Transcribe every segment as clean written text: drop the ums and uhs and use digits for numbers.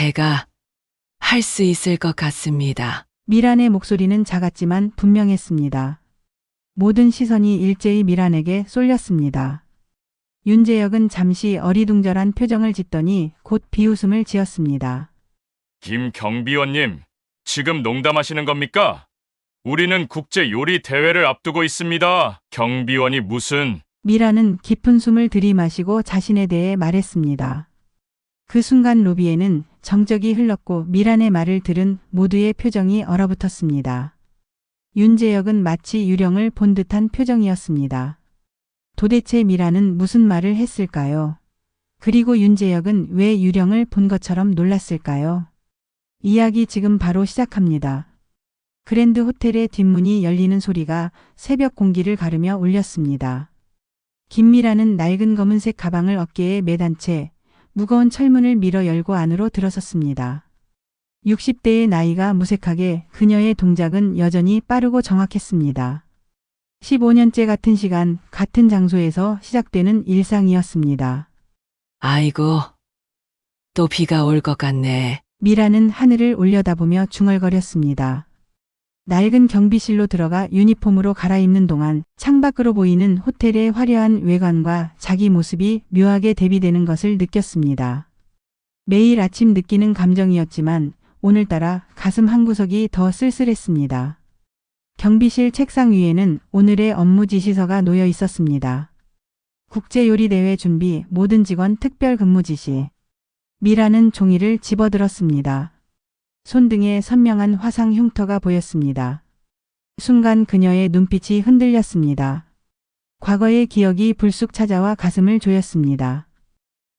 제가 할 수 있을 것 같습니다. 미란의 목소리는 작았지만 분명했습니다. 모든 시선이 일제히 미란에게 쏠렸습니다. 윤재혁은 잠시 어리둥절한 표정을 짓더니 곧 비웃음을 지었습니다. 김 경비원님, 지금 농담하시는 겁니까? 우리는 국제 요리 대회를 앞두고 있습니다. 경비원이 무슨... 미란은 깊은 숨을 들이마시고 자신에 대해 말했습니다. 그 순간 로비에는 정적이 흘렀고 미란의 말을 들은 모두의 표정이 얼어붙었습니다. 윤재혁은 마치 유령을 본 듯한 표정이었습니다. 도대체 미란은 무슨 말을 했을까요? 그리고 윤재혁은 왜 유령을 본 것처럼 놀랐을까요? 이야기 지금 바로 시작합니다. 그랜드 호텔의 뒷문이 열리는 소리가 새벽 공기를 가르며 울렸습니다. 김미라는 낡은 검은색 가방을 어깨에 매단 채 무거운 철문을 밀어 열고 안으로 들어섰습니다. 60대의 나이가 무색하게 그녀의 동작은 여전히 빠르고 정확했습니다. 15년째 같은 시간, 같은 장소에서 시작되는 일상이었습니다. 아이고, 또 비가 올 것 같네. 미라는 하늘을 올려다보며 중얼거렸습니다. 낡은 경비실로 들어가 유니폼으로 갈아입는 동안 창밖으로 보이는 호텔의 화려한 외관과 자기 모습이 묘하게 대비되는 것을 느꼈습니다. 매일 아침 느끼는 감정이었지만 오늘따라 가슴 한구석이 더 쓸쓸했습니다. 경비실 책상 위에는 오늘의 업무 지시서가 놓여 있었습니다. 국제요리대회 준비, 모든 직원 특별 근무 지시. 미라는 종이를 집어들었습니다. 손등에 선명한 화상 흉터가 보였습니다. 순간 그녀의 눈빛이 흔들렸습니다. 과거의 기억이 불쑥 찾아와 가슴을 조였습니다.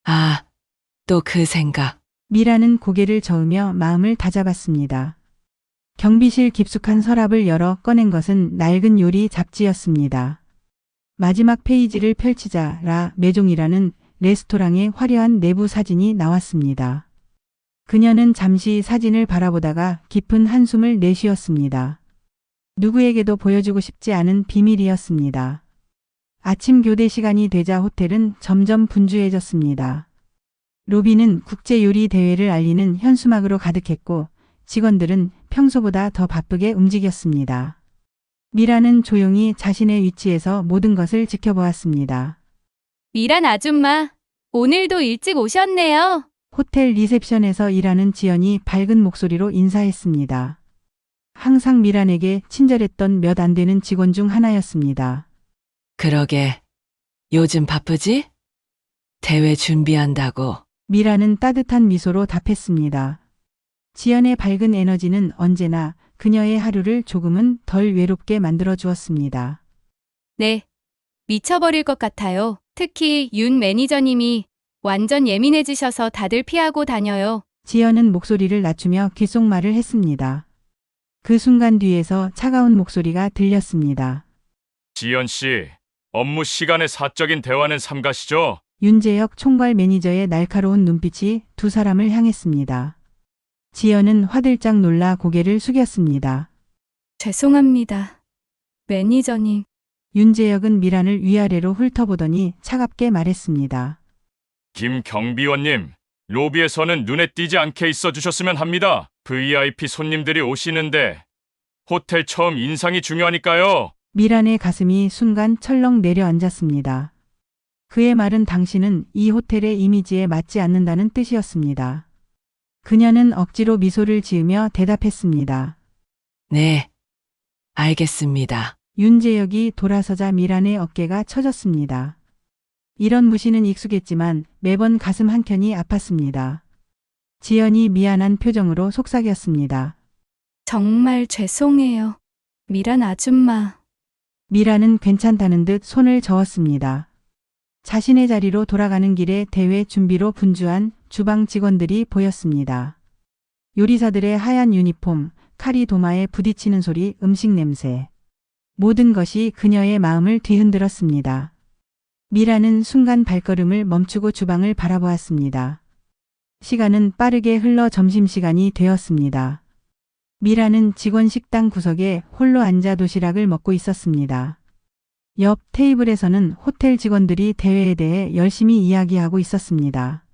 아, 또 그 생각. 미라는 고개를 저으며 마음을 다잡았습니다. 경비실 깊숙한 서랍을 열어 꺼낸 것은 낡은 요리 잡지였습니다. 마지막 페이지를 펼치자 라 메종이라는 레스토랑의 화려한 내부 사진이 나왔습니다. 그녀는 잠시 사진을 바라보다가 깊은 한숨을 내쉬었습니다. 누구에게도 보여주고 싶지 않은 비밀이었습니다. 아침 교대 시간이 되자 호텔은 점점 분주해졌습니다. 로비는 국제요리 대회를 알리는 현수막으로 가득했고 직원들은 평소보다 더 바쁘게 움직였습니다. 미라는 조용히 자신의 위치에서 모든 것을 지켜보았습니다. 미란 아줌마, 오늘도 일찍 오셨네요. 호텔 리셉션에서 일하는 지연이 밝은 목소리로 인사했습니다. 항상 미란에게 친절했던 몇 안 되는 직원 중 하나였습니다. 그러게, 요즘 바쁘지? 대회 준비한다고. 미란은 따뜻한 미소로 답했습니다. 지연의 밝은 에너지는 언제나 그녀의 하루를 조금은 덜 외롭게 만들어 주었습니다. 네, 미쳐버릴 것 같아요. 특히 윤 매니저님이 완전 예민해지셔서 다들 피하고 다녀요. 지연은 목소리를 낮추며 귓속말을 했습니다. 그 순간 뒤에서 차가운 목소리가 들렸습니다. 지연 씨, 업무 시간에 사적인 대화는 삼가시죠? 윤재혁 총괄 매니저의 날카로운 눈빛이 두 사람을 향했습니다. 지연은 화들짝 놀라 고개를 숙였습니다. 죄송합니다. 매니저님. 윤재혁은 미란을 위아래로 훑어보더니 차갑게 말했습니다. 김 경비원님, 로비에서는 눈에 띄지 않게 있어 주셨으면 합니다. VIP 손님들이 오시는데 호텔 처음 인상이 중요하니까요. 미란의 가슴이 순간 철렁 내려앉았습니다. 그의 말은 당신은 이 호텔의 이미지에 맞지 않는다는 뜻이었습니다. 그녀는 억지로 미소를 지으며 대답했습니다. 네, 알겠습니다. 윤재혁이 돌아서자 미란의 어깨가 처졌습니다. 이런 무시는 익숙했지만 매번 가슴 한켠이 아팠습니다. 지연이 미안한 표정으로 속삭였습니다. 정말 죄송해요. 미란 아줌마. 미란은 괜찮다는 듯 손을 저었습니다. 자신의 자리로 돌아가는 길에 대회 준비로 분주한 주방 직원들이 보였습니다. 요리사들의 하얀 유니폼, 칼이 도마에 부딪히는 소리, 음식 냄새. 모든 것이 그녀의 마음을 뒤흔들었습니다. 미라는 순간 발걸음을 멈추고 주방을 바라보았습니다. 시간은 빠르게 흘러 점심시간이 되었습니다. 미라는 직원 식당 구석에 홀로 앉아 도시락을 먹고 있었습니다. 옆 테이블에서는 호텔 직원들이 대회에 대해 열심히 이야기하고 있었습니다.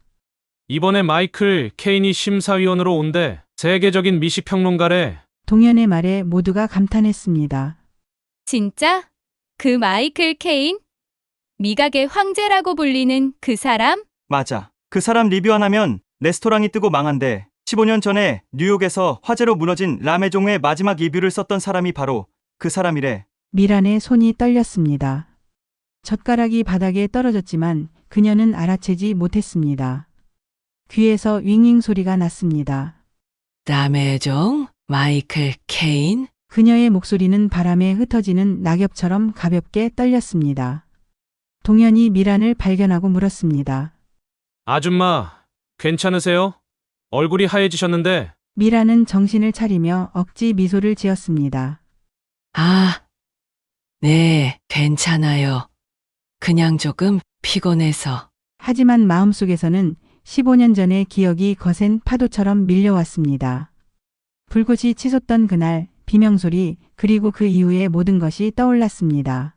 이번에 마이클 케인이 심사위원으로 온대. 세계적인 미식평론가래. 동현의 말에 모두가 감탄했습니다. 진짜? 그 마이클 케인? 미각의 황제라고 불리는 그 사람? 맞아. 그 사람 리뷰 안 하면 레스토랑이 뜨고 망한대. 15년 전에 뉴욕에서 화재로 무너진 라메종의 마지막 리뷰를 썼던 사람이 바로 그 사람이래. 미란의 손이 떨렸습니다. 젓가락이 바닥에 떨어졌지만 그녀는 알아채지 못했습니다. 귀에서 윙윙 소리가 났습니다. 남해종? 마이클 케인? 그녀의 목소리는 바람에 흩어지는 낙엽처럼 가볍게 떨렸습니다. 동현이 미란을 발견하고 물었습니다. 아줌마, 괜찮으세요? 얼굴이 하얘지셨는데. 미란은 정신을 차리며 억지 미소를 지었습니다. 아, 네, 괜찮아요. 그냥 조금 피곤해서. 하지만 마음속에서는 15년 전의 기억이 거센 파도처럼 밀려왔습니다. 불꽃이 치솟던 그날, 비명소리, 그리고 그 이후의 모든 것이 떠올랐습니다.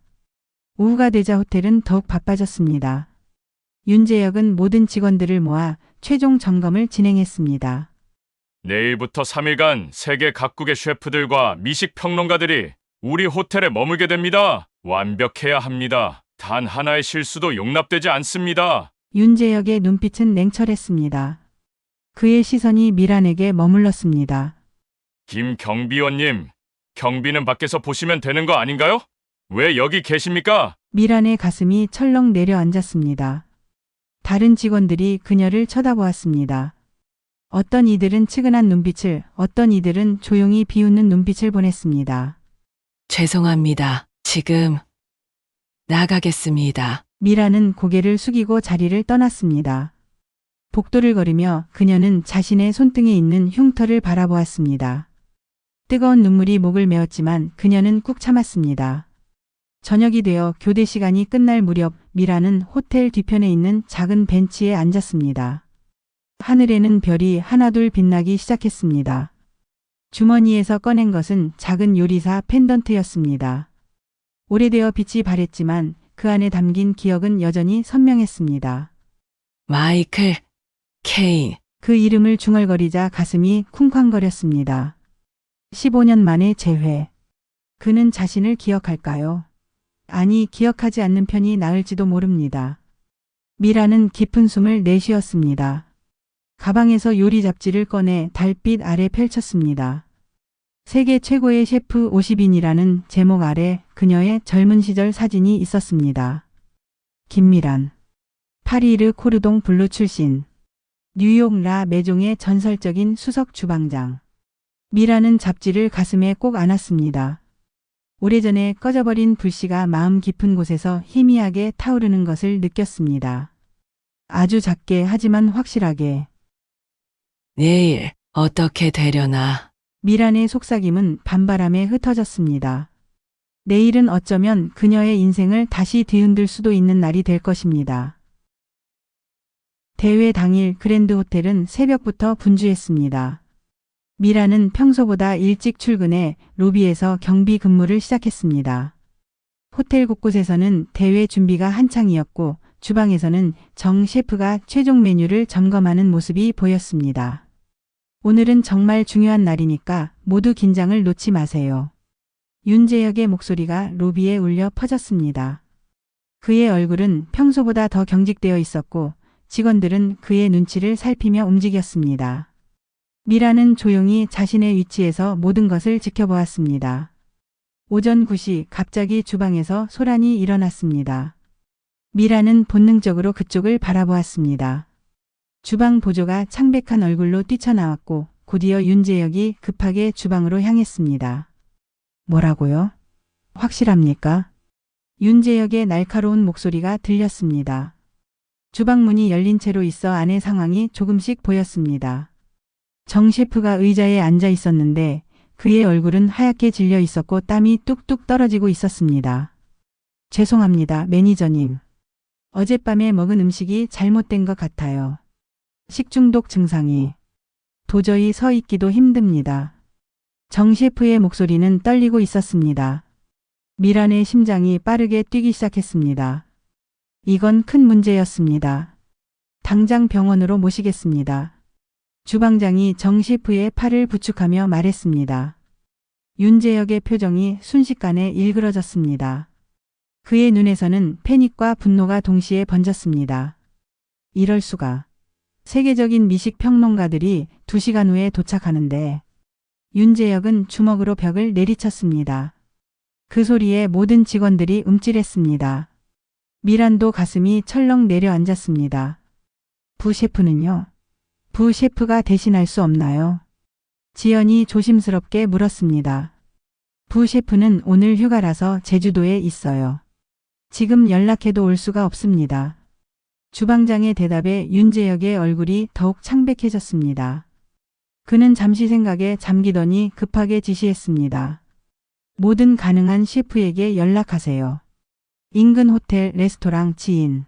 오후가 되자 호텔은 더욱 바빠졌습니다. 윤재혁은 모든 직원들을 모아 최종 점검을 진행했습니다. 내일부터 3일간 세계 각국의 셰프들과 미식 평론가들이 우리 호텔에 머물게 됩니다. 완벽해야 합니다. 단 하나의 실수도 용납되지 않습니다. 윤재혁의 눈빛은 냉철했습니다. 그의 시선이 미란에게 머물렀습니다. 김 경비원님, 경비는 밖에서 보시면 되는 거 아닌가요? 왜 여기 계십니까? 미란의 가슴이 철렁 내려앉았습니다. 다른 직원들이 그녀를 쳐다보았습니다. 어떤 이들은 측은한 눈빛을, 어떤 이들은 조용히 비웃는 눈빛을 보냈습니다. 죄송합니다. 지금 나가겠습니다. 미란은 고개를 숙이고 자리를 떠났습니다. 복도를 걸으며 그녀는 자신의 손등에 있는 흉터를 바라보았습니다. 뜨거운 눈물이 목을 메웠지만 그녀는 꾹 참았습니다. 저녁이 되어 교대 시간이 끝날 무렵 미란은 호텔 뒤편에 있는 작은 벤치에 앉았습니다. 하늘에는 별이 하나둘 빛나기 시작했습니다. 주머니에서 꺼낸 것은 작은 요리사 펜던트였습니다. 오래되어 빛이 바랬지만 그 안에 담긴 기억은 여전히 선명했습니다. 마이클 케인. 그 이름을 중얼거리자 가슴이 쿵쾅거렸습니다. 15년 만의 재회. 그는 자신을 기억할까요? 아니, 기억하지 않는 편이 나을지도 모릅니다. 미라는 깊은 숨을 내쉬었습니다. 가방에서 요리 잡지를 꺼내 달빛 아래 펼쳤습니다. 세계 최고의 셰프 50인이라는 제목 아래 그녀의 젊은 시절 사진이 있었습니다. 김미란. 파리르 코르동 블루 출신. 뉴욕 라 메종의 전설적인 수석 주방장. 미라는 잡지를 가슴에 꼭 안았습니다. 오래전에 꺼져버린 불씨가 마음 깊은 곳에서 희미하게 타오르는 것을 느꼈습니다. 아주 작게 하지만 확실하게. 내일 어떻게 되려나. 미란의 속삭임은 밤바람에 흩어졌습니다. 내일은 어쩌면 그녀의 인생을 다시 뒤흔들 수도 있는 날이 될 것입니다. 대회 당일 그랜드 호텔은 새벽부터 분주했습니다. 미라는 평소보다 일찍 출근해 로비에서 경비 근무를 시작했습니다. 호텔 곳곳에서는 대회 준비가 한창이었고 주방에서는 정 셰프가 최종 메뉴를 점검하는 모습이 보였습니다. 오늘은 정말 중요한 날이니까 모두 긴장을 놓지 마세요. 윤재혁의 목소리가 로비에 울려 퍼졌습니다. 그의 얼굴은 평소보다 더 경직되어 있었고 직원들은 그의 눈치를 살피며 움직였습니다. 미라는 조용히 자신의 위치에서 모든 것을 지켜보았습니다. 오전 9시 갑자기 주방에서 소란이 일어났습니다. 미라는 본능적으로 그쪽을 바라보았습니다. 주방 보조가 창백한 얼굴로 뛰쳐나왔고 곧이어 윤재혁이 급하게 주방으로 향했습니다. 뭐라고요? 확실합니까? 윤재혁의 날카로운 목소리가 들렸습니다. 주방 문이 열린 채로 있어 안의 상황이 조금씩 보였습니다. 정 셰프가 의자에 앉아 있었는데 그의 얼굴은 하얗게 질려 있었고 땀이 뚝뚝 떨어지고 있었습니다. 죄송합니다, 매니저님. 어젯밤에 먹은 음식이 잘못된 것 같아요. 식중독 증상이. 도저히 서 있기도 힘듭니다. 정 셰프의 목소리는 떨리고 있었습니다. 미란의 심장이 빠르게 뛰기 시작했습니다. 이건 큰 문제였습니다. 당장 병원으로 모시겠습니다. 주방장이 정 셰프의 팔을 부축하며 말했습니다. 윤재혁의 표정이 순식간에 일그러졌습니다. 그의 눈에서는 패닉과 분노가 동시에 번졌습니다. 이럴 수가. 세계적인 미식 평론가들이 2시간 후에 도착하는데 윤재혁은 주먹으로 벽을 내리쳤습니다. 그 소리에 모든 직원들이 움찔했습니다. 미란도 가슴이 철렁 내려앉았습니다. 부 셰프는요? 부 셰프가 대신할 수 없나요? 지연이 조심스럽게 물었습니다. 부 셰프는 오늘 휴가라서 제주도에 있어요. 지금 연락해도 올 수가 없습니다. 주방장의 대답에 윤재혁의 얼굴이 더욱 창백해졌습니다. 그는 잠시 생각에 잠기더니 급하게 지시했습니다. 모든 가능한 셰프에게 연락하세요. 인근 호텔, 레스토랑 지인.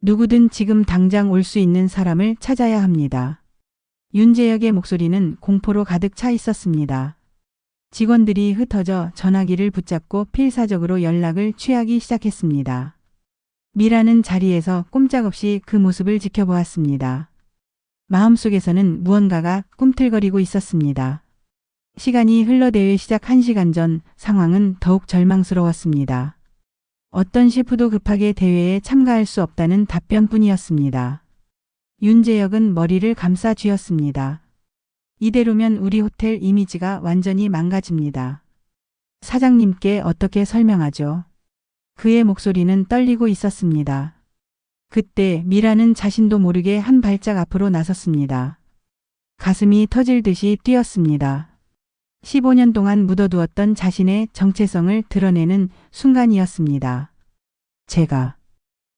누구든 지금 당장 올 수 있는 사람을 찾아야 합니다. 윤재혁의 목소리는 공포로 가득 차 있었습니다. 직원들이 흩어져 전화기를 붙잡고 필사적으로 연락을 취하기 시작했습니다. 미라는 자리에서 꼼짝없이 그 모습을 지켜보았습니다. 마음속에서는 무언가가 꿈틀거리고 있었습니다. 시간이 흘러 대회 시작 1시간 전 상황은 더욱 절망스러웠습니다. 어떤 셰프도 급하게 대회에 참가할 수 없다는 답변뿐이었습니다. 윤재혁은 머리를 감싸 쥐었습니다. 이대로면 우리 호텔 이미지가 완전히 망가집니다. 사장님께 어떻게 설명하죠? 그의 목소리는 떨리고 있었습니다. 그때 미라는 자신도 모르게 한 발짝 앞으로 나섰습니다. 가슴이 터질 듯이 뛰었습니다. 15년 동안 묻어두었던 자신의 정체성을 드러내는 순간이었습니다.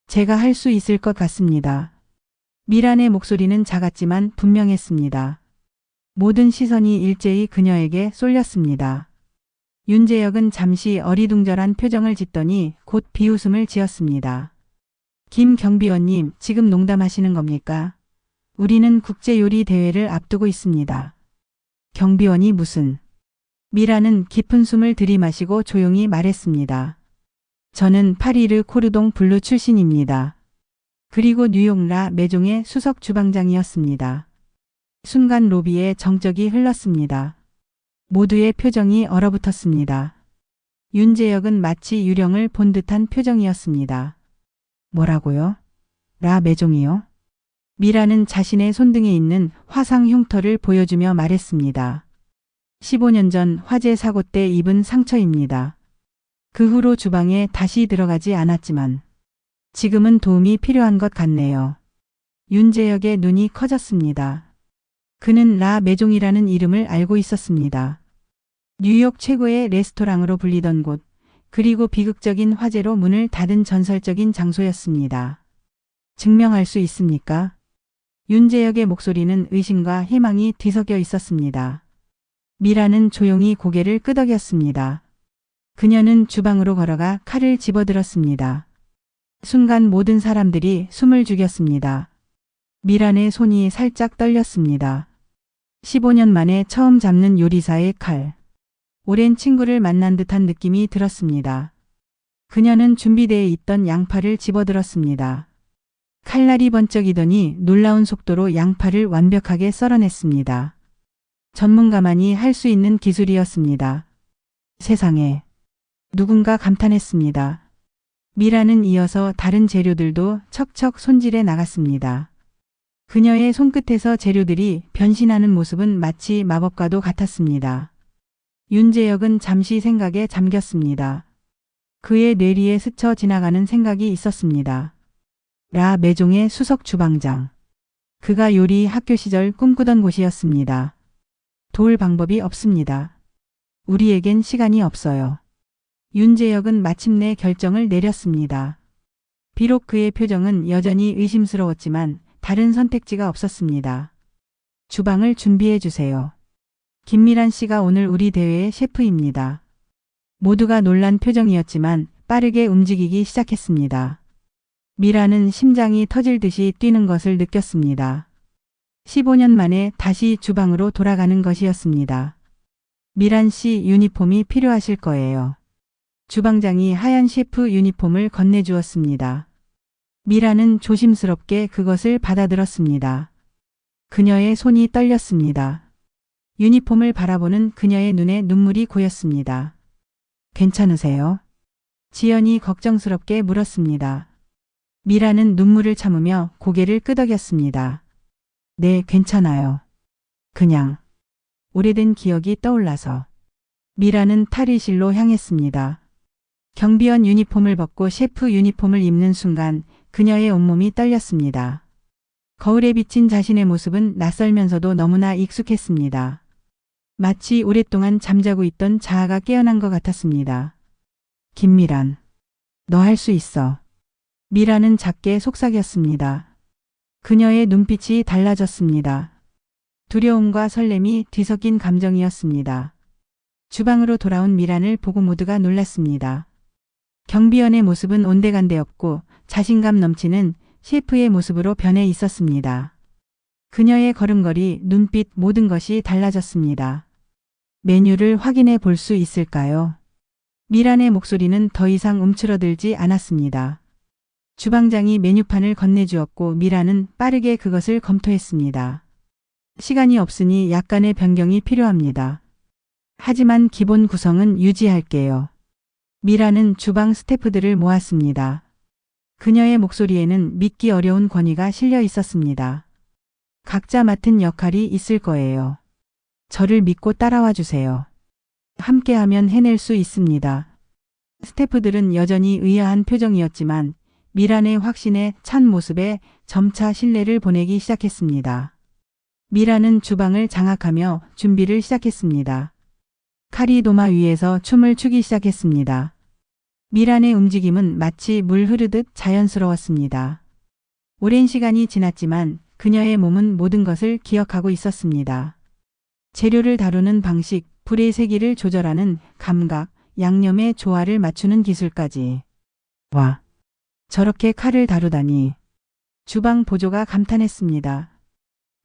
제가 할 수 있을 것 같습니다. 미란의 목소리는 작았지만 분명했습니다. 모든 시선이 일제히 그녀에게 쏠렸습니다. 윤재혁은 잠시 어리둥절한 표정을 짓더니 곧 비웃음을 지었습니다. 김 경비원님, 지금 농담하시는 겁니까? 우리는 국제요리 대회를 앞두고 있습니다. 경비원이 무슨? 미라는 깊은 숨을 들이마시고 조용히 말했습니다. 저는 파리르 코르동 블루 출신입니다. 그리고 뉴욕 라 메종의 수석 주방장이었습니다. 순간 로비에 정적이 흘렀습니다. 모두의 표정이 얼어붙었습니다. 윤재혁은 마치 유령을 본 듯한 표정이었습니다. 뭐라고요? 라 메종이요? 미라는 자신의 손등에 있는 화상 흉터를 보여주며 말했습니다. 15년 전 화재 사고 때 입은 상처입니다. 그 후로 주방에 다시 들어가지 않았지만 지금은 도움이 필요한 것 같네요. 윤재혁의 눈이 커졌습니다. 그는 라 메종이라는 이름을 알고 있었습니다. 뉴욕 최고의 레스토랑으로 불리던 곳, 그리고 비극적인 화재로 문을 닫은 전설적인 장소였습니다. 증명할 수 있습니까? 윤재혁의 목소리는 의심과 희망이 뒤섞여 있었습니다. 미라는 조용히 고개를 끄덕였습니다. 그녀는 주방으로 걸어가 칼을 집어들었습니다. 순간 모든 사람들이 숨을 죽였습니다. 미란의 손이 살짝 떨렸습니다. 15년 만에 처음 잡는 요리사의 칼. 오랜 친구를 만난 듯한 느낌이 들었습니다. 그녀는 준비되어 있던 양파를 집어들었습니다. 칼날이 번쩍이더니 놀라운 속도로 양파를 완벽하게 썰어냈습니다. 전문가만이 할 수 있는 기술이었습니다. 세상에. 누군가 감탄했습니다. 미라는 이어서 다른 재료들도 척척 손질해 나갔습니다. 그녀의 손끝에서 재료들이 변신하는 모습은 마치 마법과도 같았습니다. 윤재혁은 잠시 생각에 잠겼습니다. 그의 뇌리에 스쳐 지나가는 생각이 있었습니다. 라 메종의 수석 주방장. 그가 요리 학교 시절 꿈꾸던 곳이었습니다. 도울 방법이 없습니다. 우리에겐 시간이 없어요. 윤재혁은 마침내 결정을 내렸습니다. 비록 그의 표정은 여전히 의심스러웠지만 다른 선택지가 없었습니다. 주방을 준비해 주세요. 김미란 씨가 오늘 우리 대회의 셰프입니다. 모두가 놀란 표정이었지만 빠르게 움직이기 시작했습니다. 미라는 심장이 터질 듯이 뛰는 것을 느꼈습니다. 15년 만에 다시 주방으로 돌아가는 것이었습니다. 미란 씨 유니폼이 필요하실 거예요. 주방장이 하얀 셰프 유니폼을 건네주었습니다. 미라는 조심스럽게 그것을 받아들었습니다. 그녀의 손이 떨렸습니다. 유니폼을 바라보는 그녀의 눈에 눈물이 고였습니다. 괜찮으세요? 지연이 걱정스럽게 물었습니다. 미라는 눈물을 참으며 고개를 끄덕였습니다. 네, 괜찮아요. 그냥 오래된 기억이 떠올라서. 미라는 탈의실로 향했습니다. 경비원 유니폼을 벗고 셰프 유니폼을 입는 순간 그녀의 온몸이 떨렸습니다. 거울에 비친 자신의 모습은 낯설면서도 너무나 익숙했습니다. 마치 오랫동안 잠자고 있던 자아가 깨어난 것 같았습니다. 김미란, 너 할 수 있어. 미라는 작게 속삭였습니다. 그녀의 눈빛이 달라졌습니다. 두려움과 설렘이 뒤섞인 감정이었습니다. 주방으로 돌아온 미란을 보고 모두가 놀랐습니다. 경비원의 모습은 온데간데없고 자신감 넘치는 셰프의 모습으로 변해 있었습니다. 그녀의 걸음걸이, 눈빛, 모든 것이 달라졌습니다. 메뉴를 확인해 볼 수 있을까요? 미란의 목소리는 더 이상 움츠러들지 않았습니다. 주방장이 메뉴판을 건네주었고 미란은 빠르게 그것을 검토했습니다. 시간이 없으니 약간의 변경이 필요합니다. 하지만 기본 구성은 유지할게요. 미라는 주방 스태프들을 모았습니다. 그녀의 목소리에는 믿기 어려운 권위가 실려 있었습니다. 각자 맡은 역할이 있을 거예요. 저를 믿고 따라와 주세요. 함께하면 해낼 수 있습니다. 스태프들은 여전히 의아한 표정이었지만 미란의 확신에 찬 모습에 점차 신뢰를 보내기 시작했습니다. 미란은 주방을 장악하며 준비를 시작했습니다. 칼이 도마 위에서 춤을 추기 시작했습니다. 미란의 움직임은 마치 물 흐르듯 자연스러웠습니다. 오랜 시간이 지났지만 그녀의 몸은 모든 것을 기억하고 있었습니다. 재료를 다루는 방식, 불의 세기를 조절하는 감각, 양념의 조화를 맞추는 기술까지. 와, 저렇게 칼을 다루다니. 주방 보조가 감탄했습니다.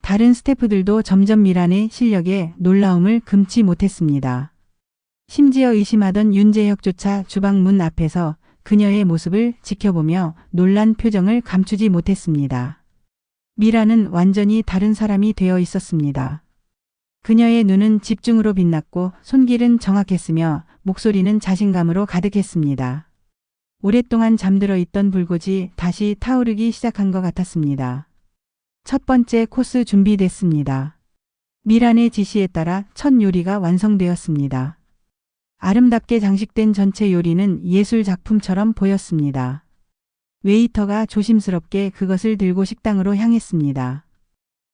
다른 스태프들도 점점 미란의 실력에 놀라움을 금치 못했습니다. 심지어 의심하던 윤재혁조차 주방 문 앞에서 그녀의 모습을 지켜보며 놀란 표정을 감추지 못했습니다. 미라는 완전히 다른 사람이 되어 있었습니다. 그녀의 눈은 집중으로 빛났고 손길은 정확했으며 목소리는 자신감으로 가득했습니다. 오랫동안 잠들어 있던 불꽃이 다시 타오르기 시작한 것 같았습니다. 첫 번째 코스 준비됐습니다. 미란의 지시에 따라 첫 요리가 완성되었습니다. 아름답게 장식된 전체 요리는 예술 작품처럼 보였습니다. 웨이터가 조심스럽게 그것을 들고 식당으로 향했습니다.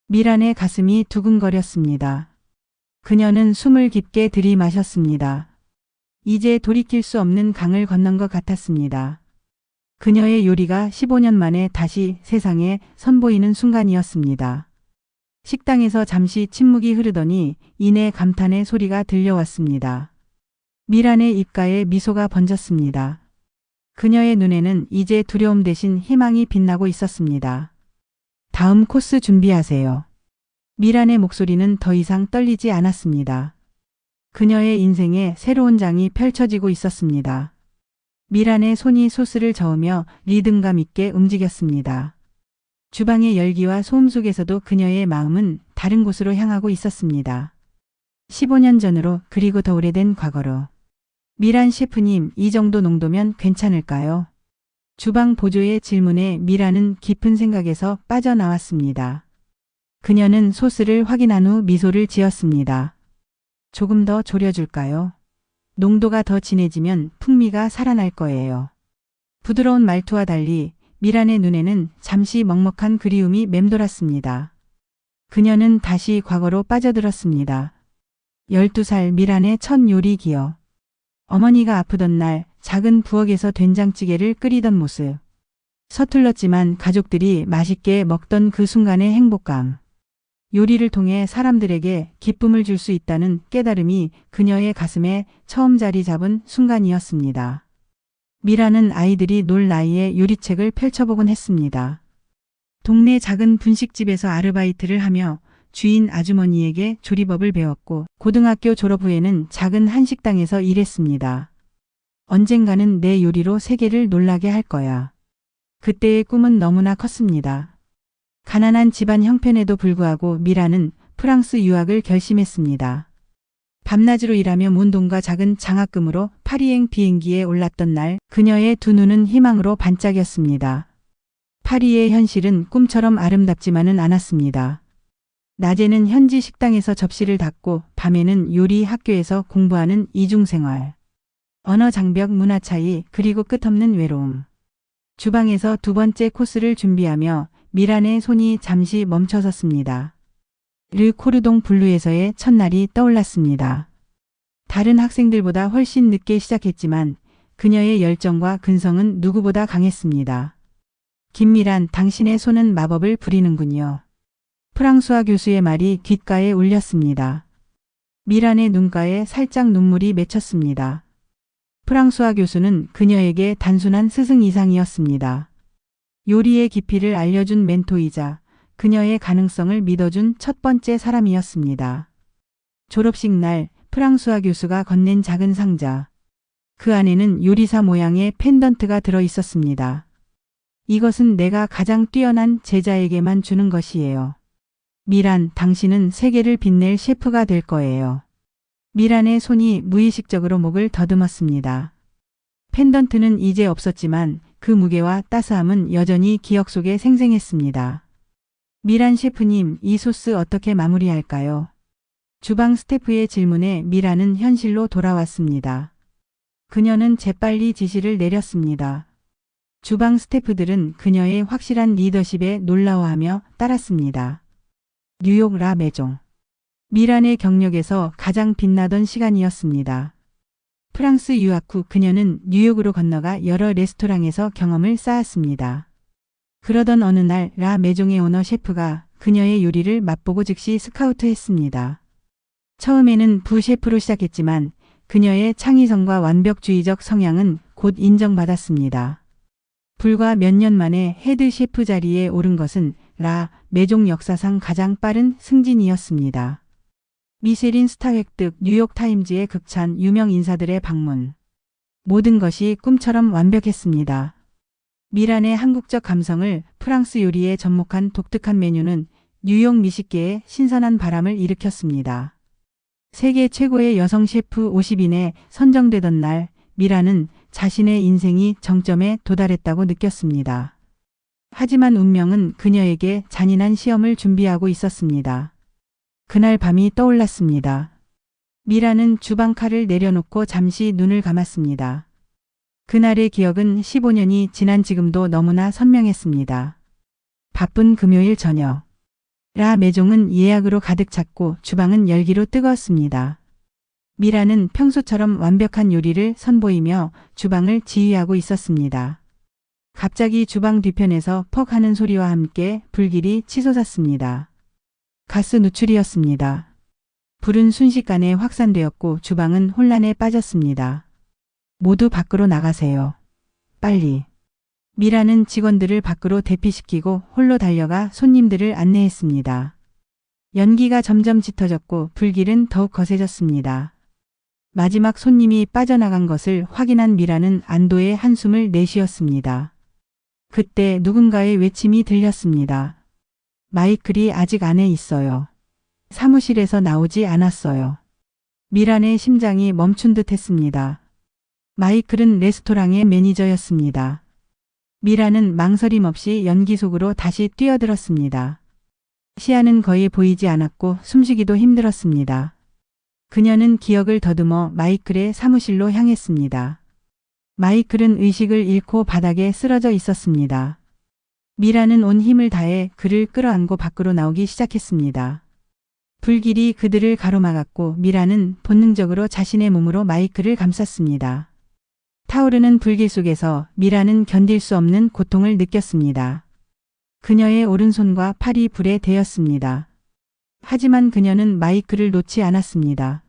미란의 가슴이 두근거렸습니다. 그녀는 숨을 깊게 들이마셨습니다. 이제 돌이킬 수 없는 강을 건넌 것 같았습니다. 그녀의 요리가 15년 만에 다시 세상에 선보이는 순간이었습니다. 식당에서 잠시 침묵이 흐르더니 이내 감탄의 소리가 들려왔습니다. 미란의 입가에 미소가 번졌습니다. 그녀의 눈에는 이제 두려움 대신 희망이 빛나고 있었습니다. 다음 코스 준비하세요. 미란의 목소리는 더 이상 떨리지 않았습니다. 그녀의 인생에 새로운 장이 펼쳐지고 있었습니다. 미란의 손이 소스를 저으며 리듬감 있게 움직였습니다. 주방의 열기와 소음 속에서도 그녀의 마음은 다른 곳으로 향하고 있었습니다. 15년 전으로, 그리고 더 오래된 과거로. 미란 셰프님, 이 정도 농도면 괜찮을까요? 주방 보조의 질문에 미란은 깊은 생각에서 빠져나왔습니다. 그녀는 소스를 확인한 후 미소를 지었습니다. 조금 더 졸여줄까요? 농도가 더 진해지면 풍미가 살아날 거예요. 부드러운 말투와 달리 미란의 눈에는 잠시 먹먹한 그리움이 맴돌았습니다. 그녀는 다시 과거로 빠져들었습니다. 12살 미란의 첫 요리 기억. 어머니가 아프던 날 작은 부엌에서 된장찌개를 끓이던 모습. 서툴렀지만 가족들이 맛있게 먹던 그 순간의 행복감. 요리를 통해 사람들에게 기쁨을 줄 수 있다는 깨달음이 그녀의 가슴에 처음 자리 잡은 순간이었습니다. 미라는 아이들이 놀 나이에 요리책을 펼쳐보곤 했습니다. 동네 작은 분식집에서 아르바이트를 하며 주인 아주머니에게 조리법을 배웠고 고등학교 졸업 후에는 작은 한식당에서 일했습니다. 언젠가는 내 요리로 세계를 놀라게 할 거야. 그때의 꿈은 너무나 컸습니다. 가난한 집안 형편에도 불구하고 미라는 프랑스 유학을 결심했습니다. 밤낮으로 일하며 문 돈과 작은 장학금으로 파리행 비행기에 올랐던 날 그녀의 두 눈은 희망으로 반짝였습니다. 파리의 현실은 꿈처럼 아름답지만은 않았습니다. 낮에는 현지 식당에서 접시를 닦고 밤에는 요리 학교에서 공부하는 이중생활. 언어 장벽, 문화 차이, 그리고 끝없는 외로움. 주방에서 두 번째 코스를 준비하며 미란의 손이 잠시 멈춰섰습니다. 르 코르동 블루에서의 첫날이 떠올랐습니다. 다른 학생들보다 훨씬 늦게 시작했지만 그녀의 열정과 근성은 누구보다 강했습니다. 김미란, 당신의 손은 마법을 부리는군요. 프랑스화 교수의 말이 귓가에 울렸습니다. 미란의 눈가에 살짝 눈물이 맺혔습니다. 프랑스화 교수는 그녀에게 단순한 스승 이상이었습니다. 요리의 깊이를 알려준 멘토이자 그녀의 가능성을 믿어준 첫 번째 사람이었습니다. 졸업식 날 프랑스화 교수가 건넨 작은 상자. 그 안에는 요리사 모양의 펜던트가 들어 있었습니다. 이것은 내가 가장 뛰어난 제자에게만 주는 것이에요. 미란, 당신은 세계를 빛낼 셰프가 될 거예요. 미란의 손이 무의식적으로 목을 더듬었습니다. 펜던트는 이제 없었지만 그 무게와 따스함은 여전히 기억 속에 생생했습니다. 미란 셰프님, 이 소스 어떻게 마무리할까요? 주방 스태프의 질문에 미란은 현실로 돌아왔습니다. 그녀는 재빨리 지시를 내렸습니다. 주방 스태프들은 그녀의 확실한 리더십에 놀라워하며 따랐습니다. 뉴욕 라 메종. 미란의 경력에서 가장 빛나던 시간이었습니다. 프랑스 유학 후 그녀는 뉴욕으로 건너가 여러 레스토랑에서 경험을 쌓았습니다. 그러던 어느 날 라 메종의 오너 셰프가 그녀의 요리를 맛보고 즉시 스카우트했습니다. 처음에는 부셰프로 시작했지만 그녀의 창의성과 완벽주의적 성향은 곧 인정받았습니다. 불과 몇 년 만에 헤드 셰프 자리에 오른 것은 라 메종 역사상 가장 빠른 승진이었습니다. 미쉐린 스타 획득, 뉴욕타임즈의 극찬, 유명 인사들의 방문. 모든 것이 꿈처럼 완벽했습니다. 미란의 한국적 감성을 프랑스 요리에 접목한 독특한 메뉴는 뉴욕 미식계에 신선한 바람을 일으켰습니다. 세계 최고의 여성 셰프 50인에 선정되던 날 미란은 자신의 인생이 정점에 도달했다고 느꼈습니다. 하지만 운명은 그녀에게 잔인한 시험을 준비하고 있었습니다. 그날 밤이 떠올랐습니다. 미란은 주방 칼을 내려놓고 잠시 눈을 감았습니다. 그날의 기억은 15년이 지난 지금도 너무나 선명했습니다. 바쁜 금요일 저녁. 라 메종은 예약으로 가득 찼고 주방은 열기로 뜨거웠습니다. 미란은 평소처럼 완벽한 요리를 선보이며 주방을 지휘하고 있었습니다. 갑자기 주방 뒤편에서 퍽 하는 소리와 함께 불길이 치솟았습니다. 가스 누출이었습니다. 불은 순식간에 확산되었고 주방은 혼란에 빠졌습니다. 모두 밖으로 나가세요. 빨리. 미라는 직원들을 밖으로 대피시키고 홀로 달려가 손님들을 안내했습니다. 연기가 점점 짙어졌고 불길은 더욱 거세졌습니다. 마지막 손님이 빠져나간 것을 확인한 미라는 안도의 한숨을 내쉬었습니다. 그때 누군가의 외침이 들렸습니다. 마이클이 아직 안에 있어요. 사무실에서 나오지 않았어요. 미란의 심장이 멈춘 듯 했습니다. 마이클은 레스토랑의 매니저였습니다. 미란은 망설임 없이 연기 속으로 다시 뛰어들었습니다. 시야는 거의 보이지 않았고 숨쉬기도 힘들었습니다. 그녀는 기억을 더듬어 마이클의 사무실로 향했습니다. 마이클은 의식을 잃고 바닥에 쓰러져 있었습니다. 미라는 온 힘을 다해 그를 끌어안고 밖으로 나오기 시작했습니다. 불길이 그들을 가로막았고 미라는 본능적으로 자신의 몸으로 마이클을 감쌌습니다. 타오르는 불길 속에서 미라는 견딜 수 없는 고통을 느꼈습니다. 그녀의 오른손과 팔이 불에 데였습니다. 하지만 그녀는 마이클을 놓지 않았습니다.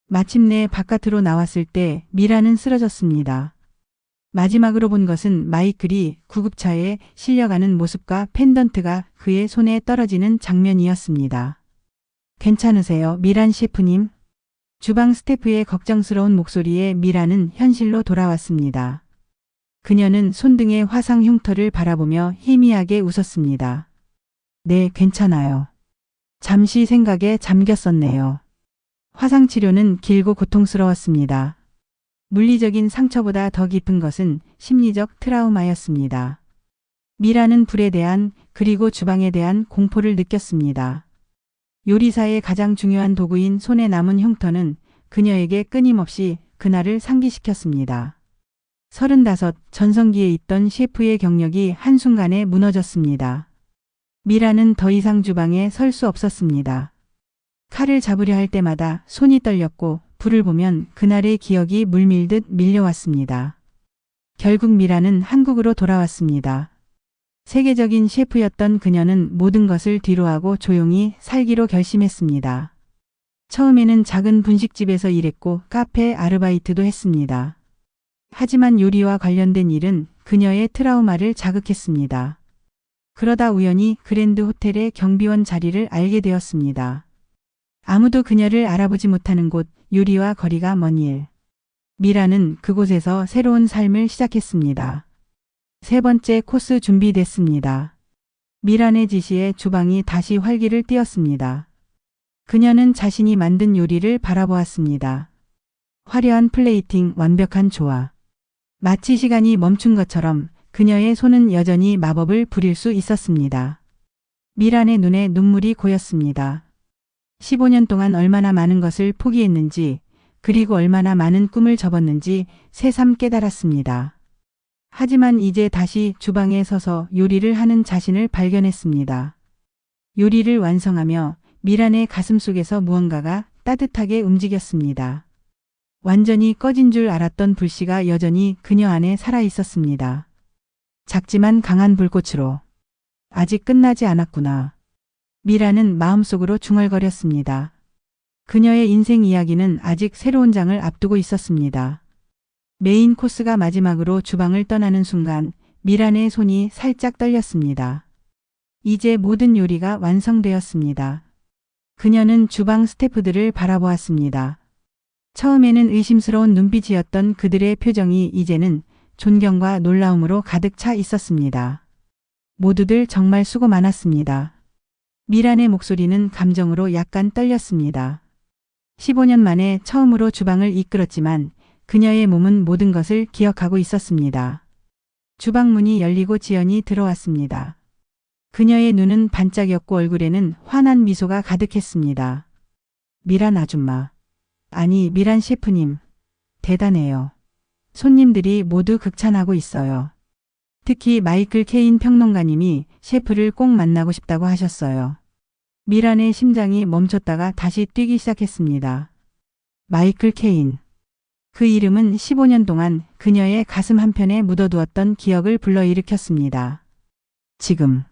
마침내 바깥으로 나왔을 때 미라는 쓰러졌습니다. 마지막으로 본 것은 마이클이 구급차에 실려가는 모습과 펜던트가 그의 손에 떨어지는 장면이었습니다. 괜찮으세요, 미란 셰프님? 주방 스태프의 걱정스러운 목소리에 미라는 현실로 돌아왔습니다. 그녀는 손등의 화상 흉터를 바라보며 희미하게 웃었습니다. 네, 괜찮아요. 잠시 생각에 잠겼었네요. 화상 치료는 길고 고통스러웠습니다. 물리적인 상처보다 더 깊은 것은 심리적 트라우마였습니다. 미라는 불에 대한 그리고 주방에 대한 공포를 느꼈습니다. 요리사의 가장 중요한 도구인 손에 남은 흉터는 그녀에게 끊임없이 그날을 상기시켰습니다. 35 전성기에 있던 셰프의 경력이 한순간에 무너졌습니다. 미라는 더 이상 주방에 설 수 없었습니다. 칼을 잡으려 할 때마다 손이 떨렸고 불을 보면 그날의 기억이 물밀듯 밀려왔습니다. 결국 미라는 한국으로 돌아왔습니다. 세계적인 셰프였던 그녀는 모든 것을 뒤로하고 조용히 살기로 결심했습니다. 처음에는 작은 분식집에서 일했고 카페 아르바이트도 했습니다. 하지만 요리와 관련된 일은 그녀의 트라우마를 자극했습니다. 그러다 우연히 그랜드 호텔의 경비원 자리를 알게 되었습니다. 아무도 그녀를 알아보지 못하는 곳, 요리와 거리가 먼 일. 미라는 그곳에서 새로운 삶을 시작했습니다. 세 번째 코스 준비됐습니다. 미란의 지시에 주방이 다시 활기를 띠었습니다. 그녀는 자신이 만든 요리를 바라보았습니다. 화려한 플레이팅, 완벽한 조화. 마치 시간이 멈춘 것처럼 그녀의 손은 여전히 마법을 부릴 수 있었습니다. 미란의 눈에 눈물이 고였습니다. 15년 동안 얼마나 많은 것을 포기했는지, 그리고 얼마나 많은 꿈을 접었는지 새삼 깨달았습니다. 하지만 이제 다시 주방에 서서 요리를 하는 자신을 발견했습니다. 요리를 완성하며 미란의 가슴속에서 무언가가 따뜻하게 움직였습니다. 완전히 꺼진 줄 알았던 불씨가 여전히 그녀 안에 살아 있었습니다. 작지만 강한 불꽃으로. 아직 끝나지 않았구나. 미라는 마음속으로 중얼거렸습니다. 그녀의 인생 이야기는 아직 새로운 장을 앞두고 있었습니다. 메인 코스가 마지막으로 주방을 떠나는 순간 미란의 손이 살짝 떨렸습니다. 이제 모든 요리가 완성되었습니다. 그녀는 주방 스태프들을 바라보았습니다. 처음에는 의심스러운 눈빛이었던 그들의 표정이 이제는 존경과 놀라움으로 가득 차 있었습니다. 모두들 정말 수고 많았습니다. 미란의 목소리는 감정으로 약간 떨렸습니다. 15년 만에 처음으로 주방을 이끌었지만 그녀의 몸은 모든 것을 기억하고 있었습니다. 주방 문이 열리고 지연이 들어왔습니다. 그녀의 눈은 반짝였고 얼굴에는 환한 미소가 가득했습니다. 미란 아줌마. 아니, 미란 셰프님. 대단해요. 손님들이 모두 극찬하고 있어요. 특히 마이클 케인 평론가님이 셰프를 꼭 만나고 싶다고 하셨어요. 미란의 심장이 멈췄다가 다시 뛰기 시작했습니다. 마이클 케인. 그 이름은 15년 동안 그녀의 가슴 한편에 묻어두었던 기억을 불러일으켰습니다. 지금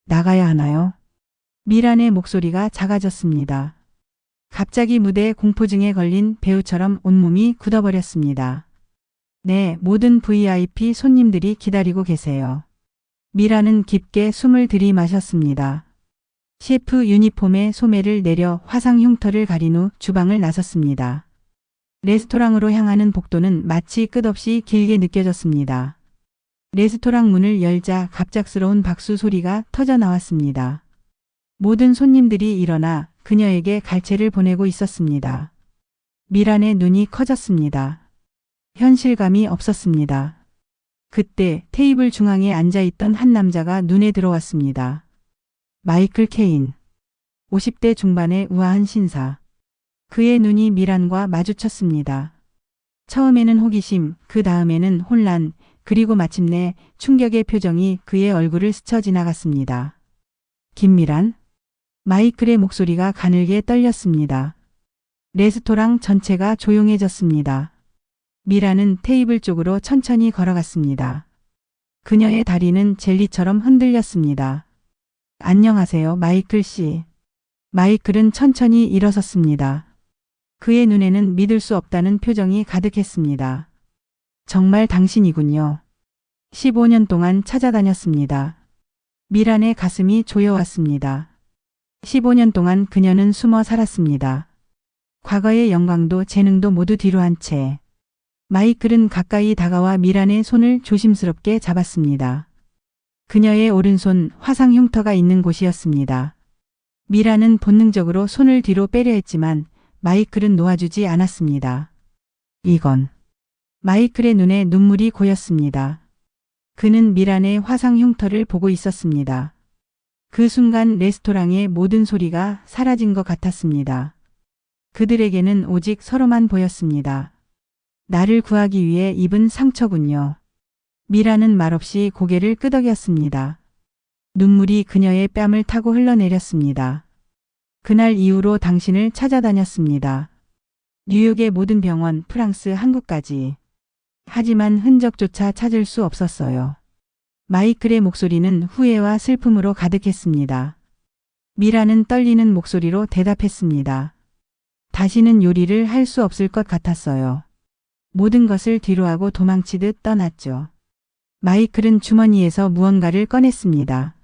나가야 하나요? 미란의 목소리가 작아졌습니다. 갑자기 무대 공포증에 걸린 배우처럼 온몸이 굳어버렸습니다. 네, 모든 VIP 손님들이 기다리고 계세요. 미란은 깊게 숨을 들이마셨습니다. 셰프 유니폼에 소매를 내려 화상 흉터를 가린 후 주방을 나섰습니다. 레스토랑으로 향하는 복도는 마치 끝없이 길게 느껴졌습니다. 레스토랑 문을 열자 갑작스러운 박수 소리가 터져 나왔습니다. 모든 손님들이 일어나 그녀에게 갈채를 보내고 있었습니다. 미란의 눈이 커졌습니다. 현실감이 없었습니다. 그때 테이블 중앙에 앉아있던 한 남자가 눈에 들어왔습니다. 마이클 케인. 50대 중반의 우아한 신사. 그의 눈이 미란과 마주쳤습니다. 처음에는 호기심, 그 다음에는 혼란, 그리고 마침내 충격의 표정이 그의 얼굴을 스쳐 지나갔습니다. 김미란? 마이클의 목소리가 가늘게 떨렸습니다. 레스토랑 전체가 조용해졌습니다. 미란은 테이블 쪽으로 천천히 걸어갔습니다. 그녀의 다리는 젤리처럼 흔들렸습니다. 안녕하세요, 마이클 씨. 마이클은 천천히 일어섰습니다. 그의 눈에는 믿을 수 없다는 표정이 가득했습니다. 정말 당신이군요. 15년 동안 찾아다녔습니다. 미란의 가슴이 조여왔습니다. 15년 동안 그녀는 숨어 살았습니다. 과거의 영광도 재능도 모두 뒤로 한 채 마이클은 가까이 다가와 미란의 손을 조심스럽게 잡았습니다. 그녀의 오른손 화상 흉터가 있는 곳이었습니다. 미란은 본능적으로 손을 뒤로 빼려 했지만 마이클은 놓아주지 않았습니다. 이건 마이클의 눈에 눈물이 고였습니다. 그는 미란의 화상 흉터를 보고 있었습니다. 그 순간 레스토랑의 모든 소리가 사라진 것 같았습니다. 그들에게는 오직 서로만 보였습니다. 나를 구하기 위해 입은 상처군요. 미라는 말없이 고개를 끄덕였습니다. 눈물이 그녀의 뺨을 타고 흘러내렸습니다. 그날 이후로 당신을 찾아다녔습니다. 뉴욕의 모든 병원, 프랑스, 한국까지. 하지만 흔적조차 찾을 수 없었어요. 마이클의 목소리는 후회와 슬픔으로 가득했습니다. 미라는 떨리는 목소리로 대답했습니다. 다시는 요리를 할 수 없을 것 같았어요. 모든 것을 뒤로하고 도망치듯 떠났죠. 마이클은 주머니에서 무언가를 꺼냈습니다.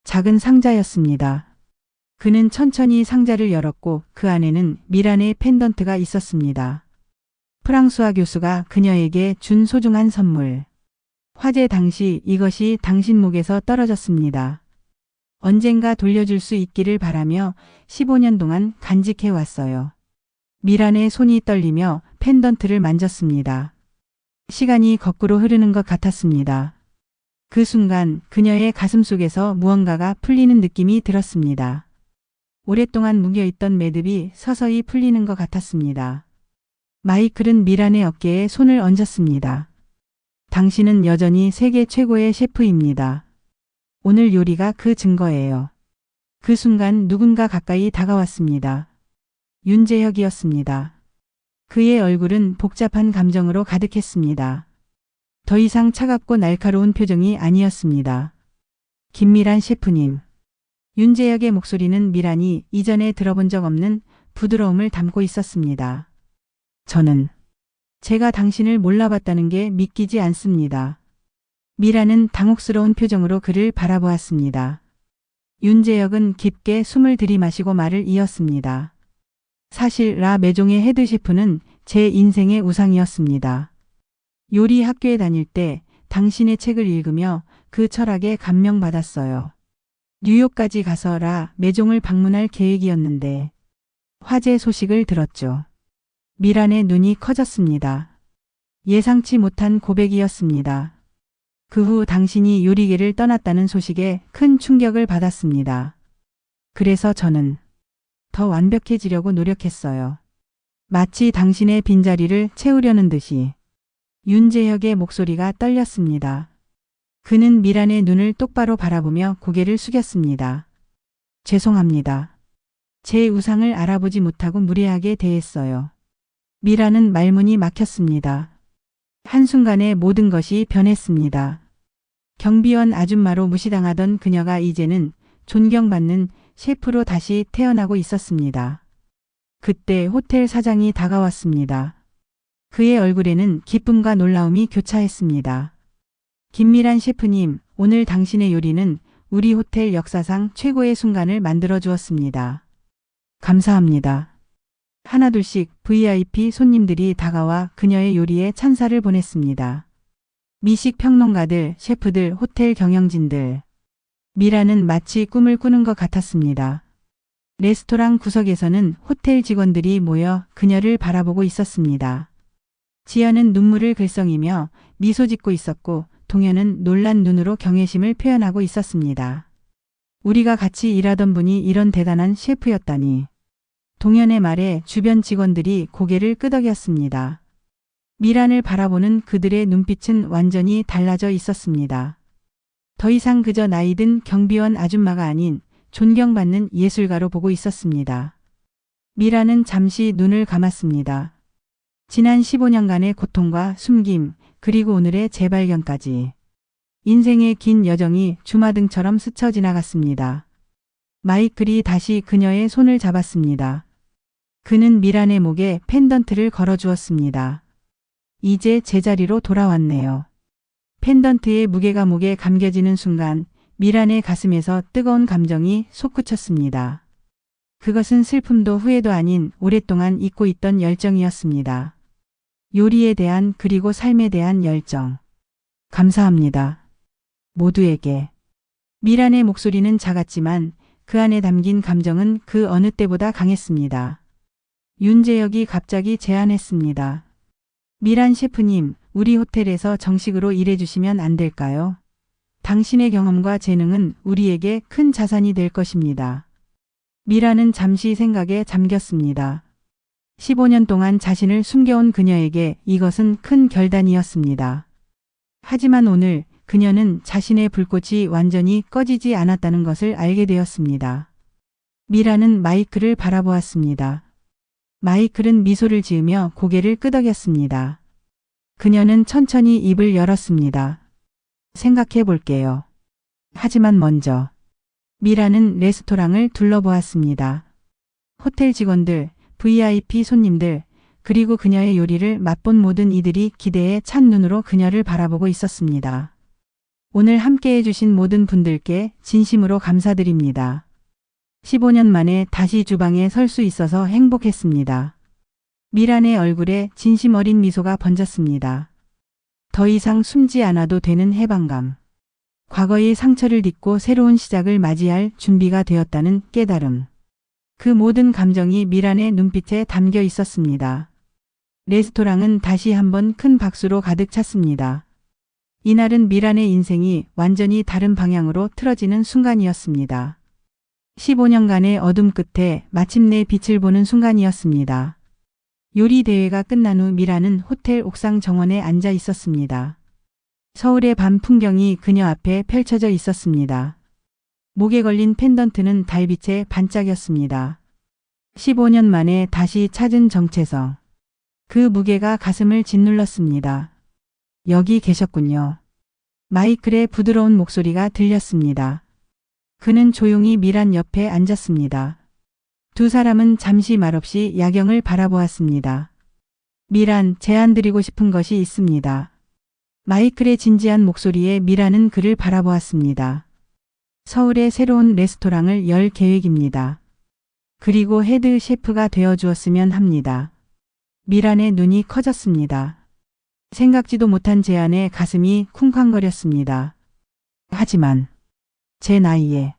작은 상자였습니다. 그는 천천히 상자를 열었고 그 안에는 미란의 펜던트가 있었습니다. 프랑수아 교수가 그녀에게 준 소중한 선물. 화재 당시 이것이 당신 목에서 떨어졌습니다. 언젠가 돌려줄 수 있기를 바라며 15년 동안 간직해 왔어요. 미란의 손이 떨리며 펜던트를 만졌습니다. 시간이 거꾸로 흐르는 것 같았습니다. 그 순간 그녀의 가슴 속에서 무언가가 풀리는 느낌이 들었습니다. 오랫동안 뭉겨있던 매듭이 서서히 풀리는 것 같았습니다. 마이클은 미란의 어깨에 손을 얹었습니다. 당신은 여전히 세계 최고의 셰프입니다. 오늘 요리가 그 증거예요. 그 순간 누군가 가까이 다가왔습니다. 윤재혁이었습니다. 그의 얼굴은 복잡한 감정으로 가득했습니다. 더 이상 차갑고 날카로운 표정이 아니었습니다. 김미란 셰프님. 윤재혁의 목소리는 미란이 이전에 들어본 적 없는 부드러움을 담고 있었습니다. 저는 제가 당신을 몰라봤다는 게 믿기지 않습니다. 미란은 당혹스러운 표정으로 그를 바라보았습니다. 윤재혁은 깊게 숨을 들이마시고 말을 이었습니다. 사실 라 메종의 헤드 셰프는 제 인생의 우상이었습니다. 요리 학교에 다닐 때 당신의 책을 읽으며 그 철학에 감명받았어요. 뉴욕까지 가서 라 메종을 방문할 계획이었는데 화재 소식을 들었죠. 미란의 눈이 커졌습니다. 예상치 못한 고백이었습니다. 그 후 당신이 요리계를 떠났다는 소식에 큰 충격을 받았습니다. 그래서 저는 더 완벽해지려고 노력했어요. 마치 당신의 빈자리를 채우려는 듯이. 윤재혁의 목소리가 떨렸습니다. 그는 미란의 눈을 똑바로 바라보며 고개를 숙였습니다. 죄송합니다. 제 우상을 알아보지 못하고 무례하게 대했어요. 미란은 말문이 막혔습니다. 한순간에 모든 것이 변했습니다. 경비원 아줌마로 무시당하던 그녀가 이제는 존경받는 셰프로 다시 태어나고 있었습니다. 그때 호텔 사장이 다가왔습니다. 그의 얼굴에는 기쁨과 놀라움이 교차했습니다. 김미란 셰프님, 오늘 당신의 요리는 우리 호텔 역사상 최고의 순간을 만들어 주었습니다. 감사합니다. 하나둘씩 VIP 손님들이 다가와 그녀의 요리에 찬사를 보냈습니다. 미식 평론가들, 셰프들, 호텔 경영진들. 미라는 마치 꿈을 꾸는 것 같았습니다. 레스토랑 구석에서는 호텔 직원들이 모여 그녀를 바라보고 있었습니다. 지연은 눈물을 글썽이며 미소 짓고 있었고 동현은 놀란 눈으로 경외심을 표현하고 있었습니다. 우리가 같이 일하던 분이 이런 대단한 셰프였다니. 동현의 말에 주변 직원들이 고개를 끄덕였습니다. 미란을 바라보는 그들의 눈빛은 완전히 달라져 있었습니다. 더 이상 그저 나이든 경비원 아줌마가 아닌 존경받는 예술가로 보고 있었습니다. 미란은 잠시 눈을 감았습니다. 지난 15년간의 고통과 숨김, 그리고 오늘의 재발견까지. 인생의 긴 여정이 주마등처럼 스쳐 지나갔습니다. 마이클이 다시 그녀의 손을 잡았습니다. 그는 미란의 목에 펜던트를 걸어주었습니다. 이제 제자리로 돌아왔네요. 펜던트의 무게가 목에 감겨지는 순간 미란의 가슴에서 뜨거운 감정이 솟구쳤습니다. 그것은 슬픔도 후회도 아닌 오랫동안 잊고 있던 열정이었습니다. 요리에 대한 그리고 삶에 대한 열정. 감사합니다. 모두에게. 미란의 목소리는 작았지만 그 안에 담긴 감정은 그 어느 때보다 강했습니다. 윤재혁이 갑자기 제안했습니다. 미란 셰프님, 우리 호텔에서 정식으로 일해주시면 안 될까요? 당신의 경험과 재능은 우리에게 큰 자산이 될 것입니다. 미란은 잠시 생각에 잠겼습니다. 15년 동안 자신을 숨겨온 그녀에게 이것은 큰 결단이었습니다. 하지만 오늘 그녀는 자신의 불꽃이 완전히 꺼지지 않았다는 것을 알게 되었습니다. 미란은 마이클을 바라보았습니다. 마이클은 미소를 지으며 고개를 끄덕였습니다. 그녀는 천천히 입을 열었습니다. 생각해 볼게요. 하지만 먼저 미란은 레스토랑을 둘러보았습니다. 호텔 직원들, VIP 손님들, 그리고 그녀의 요리를 맛본 모든 이들이 기대에 찬 눈으로 그녀를 바라보고 있었습니다. 오늘 함께해 주신 모든 분들께 진심으로 감사드립니다. 15년 만에 다시 주방에 설 수 있어서 행복했습니다. 미란의 얼굴에 진심 어린 미소가 번졌습니다. 더 이상 숨지 않아도 되는 해방감. 과거의 상처를 딛고 새로운 시작을 맞이할 준비가 되었다는 깨달음. 그 모든 감정이 미란의 눈빛에 담겨 있었습니다. 레스토랑은 다시 한번 큰 박수로 가득 찼습니다. 이날은 미란의 인생이 완전히 다른 방향으로 틀어지는 순간이었습니다. 15년간의 어둠 끝에 마침내 빛을 보는 순간이었습니다. 요리 대회가 끝난 후 미란은 호텔 옥상 정원에 앉아 있었습니다. 서울의 밤 풍경이 그녀 앞에 펼쳐져 있었습니다. 목에 걸린 펜던트는 달빛에 반짝였습니다. 15년 만에 다시 찾은 정체성. 그 무게가 가슴을 짓눌렀습니다. 여기 계셨군요. 마이클의 부드러운 목소리가 들렸습니다. 그는 조용히 미란 옆에 앉았습니다. 두 사람은 잠시 말없이 야경을 바라보았습니다. 미란, 제안 드리고 싶은 것이 있습니다. 마이클의 진지한 목소리에 미란은 그를 바라보았습니다. 서울의 새로운 레스토랑을 열 계획입니다. 그리고 헤드 셰프가 되어 주었으면 합니다. 미란의 눈이 커졌습니다. 생각지도 못한 제안에 가슴이 쿵쾅거렸습니다. 하지만 제 나이에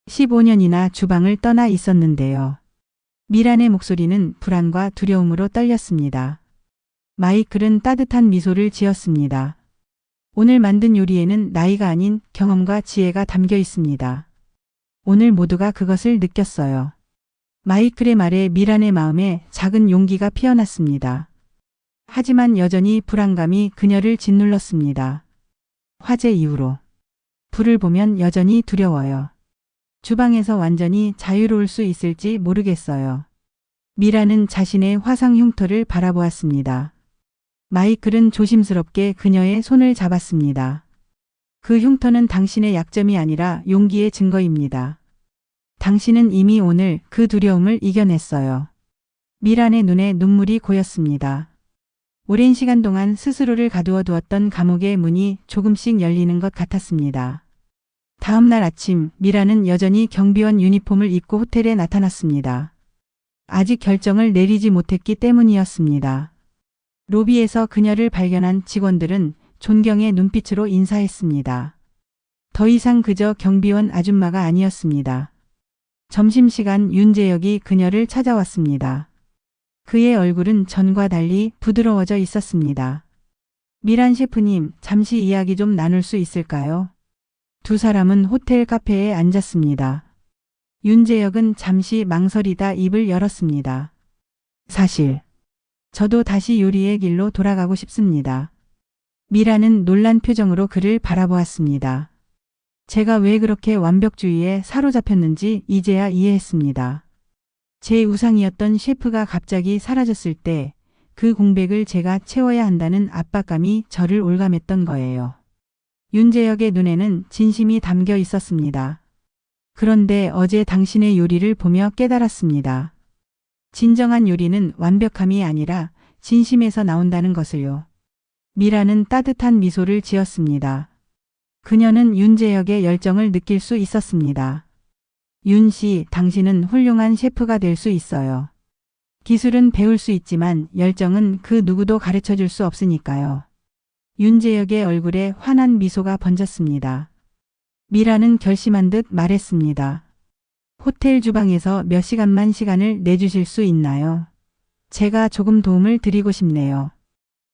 15년이나 주방을 떠나 있었는데요. 미란의 목소리는 불안과 두려움으로 떨렸습니다. 마이클은 따뜻한 미소를 지었습니다. 오늘 만든 요리에는 나이가 아닌 경험과 지혜가 담겨 있습니다. 오늘 모두가 그것을 느꼈어요. 마이클의 말에 미란의 마음에 작은 용기가 피어났습니다. 하지만 여전히 불안감이 그녀를 짓눌렀습니다. 화재 이후로 불을 보면 여전히 두려워요. 주방에서 완전히 자유로울 수 있을지 모르겠어요. 미란은 자신의 화상 흉터를 바라보았습니다. 마이클은 조심스럽게 그녀의 손을 잡았습니다. 그 흉터는 당신의 약점이 아니라 용기의 증거입니다. 당신은 이미 오늘 그 두려움을 이겨냈어요. 미란의 눈에 눈물이 고였습니다. 오랜 시간 동안 스스로를 가두어 두었던 감옥의 문이 조금씩 열리는 것 같았습니다. 다음 날 아침 미란은 여전히 경비원 유니폼을 입고 호텔에 나타났습니다. 아직 결정을 내리지 못했기 때문이었습니다. 로비에서 그녀를 발견한 직원들은 존경의 눈빛으로 인사했습니다. 더 이상 그저 경비원 아줌마가 아니었습니다. 점심시간 윤재혁이 그녀를 찾아왔습니다. 그의 얼굴은 전과 달리 부드러워져 있었습니다. 미란 셰프님, 잠시 이야기 좀 나눌 수 있을까요? 두 사람은 호텔 카페에 앉았습니다. 윤재혁은 잠시 망설이다 입을 열었습니다. 사실, 저도 다시 요리의 길로 돌아가고 싶습니다. 미란은 놀란 표정으로 그를 바라보았습니다. 제가 왜 그렇게 완벽주의에 사로잡혔는지 이제야 이해했습니다. 제 우상이었던 셰프가 갑자기 사라졌을 때 그 공백을 제가 채워야 한다는 압박감이 저를 올감했던 거예요. 윤재혁의 눈에는 진심이 담겨 있었습니다. 그런데 어제 당신의 요리를 보며 깨달았습니다. 진정한 요리는 완벽함이 아니라 진심에서 나온다는 것을요. 미라는 따뜻한 미소를 지었습니다. 그녀는 윤재혁의 열정을 느낄 수 있었습니다. 윤 씨, 당신은 훌륭한 셰프가 될 수 있어요. 기술은 배울 수 있지만 열정은 그 누구도 가르쳐 줄 수 없으니까요. 윤재혁의 얼굴에 환한 미소가 번졌습니다. 미라는 결심한 듯 말했습니다. 호텔 주방에서 몇 시간만 시간을 내주실 수 있나요? 제가 조금 도움을 드리고 싶네요.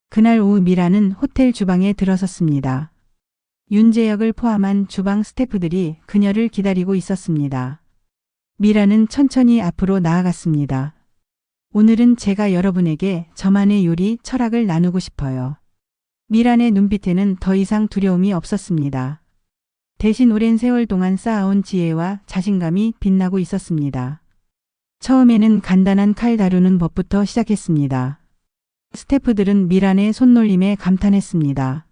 그날 오후 미라는 호텔 주방에 들어섰습니다. 윤재혁을 포함한 주방 스태프들이 그녀를 기다리고 있었습니다. 미라는 천천히 앞으로 나아갔습니다. 오늘은 제가 여러분에게 저만의 요리 철학을 나누고 싶어요. 미란의 눈빛에는 더 이상 두려움이 없었습니다. 대신 오랜 세월 동안 쌓아온 지혜와 자신감이 빛나고 있었습니다. 처음에는 간단한 칼 다루는 법부터 시작했습니다. 스태프들은 미란의 손놀림에 감탄했습니다.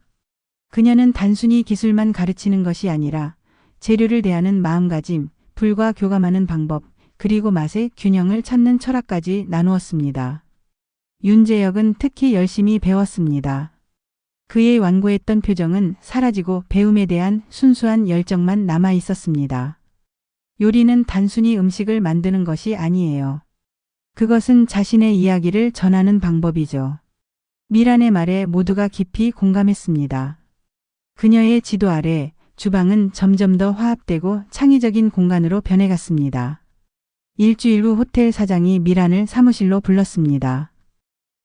그녀는 단순히 기술만 가르치는 것이 아니라 재료를 대하는 마음가짐, 불과 교감하는 방법, 그리고 맛의 균형을 찾는 철학까지 나누었습니다. 윤재혁은 특히 열심히 배웠습니다. 그의 완고했던 표정은 사라지고 배움에 대한 순수한 열정만 남아 있었습니다. 요리는 단순히 음식을 만드는 것이 아니에요. 그것은 자신의 이야기를 전하는 방법이죠. 미란의 말에 모두가 깊이 공감했습니다. 그녀의 지도 아래 주방은 점점 더 화합되고 창의적인 공간으로 변해갔습니다. 일주일 후 호텔 사장이 미란을 사무실로 불렀습니다.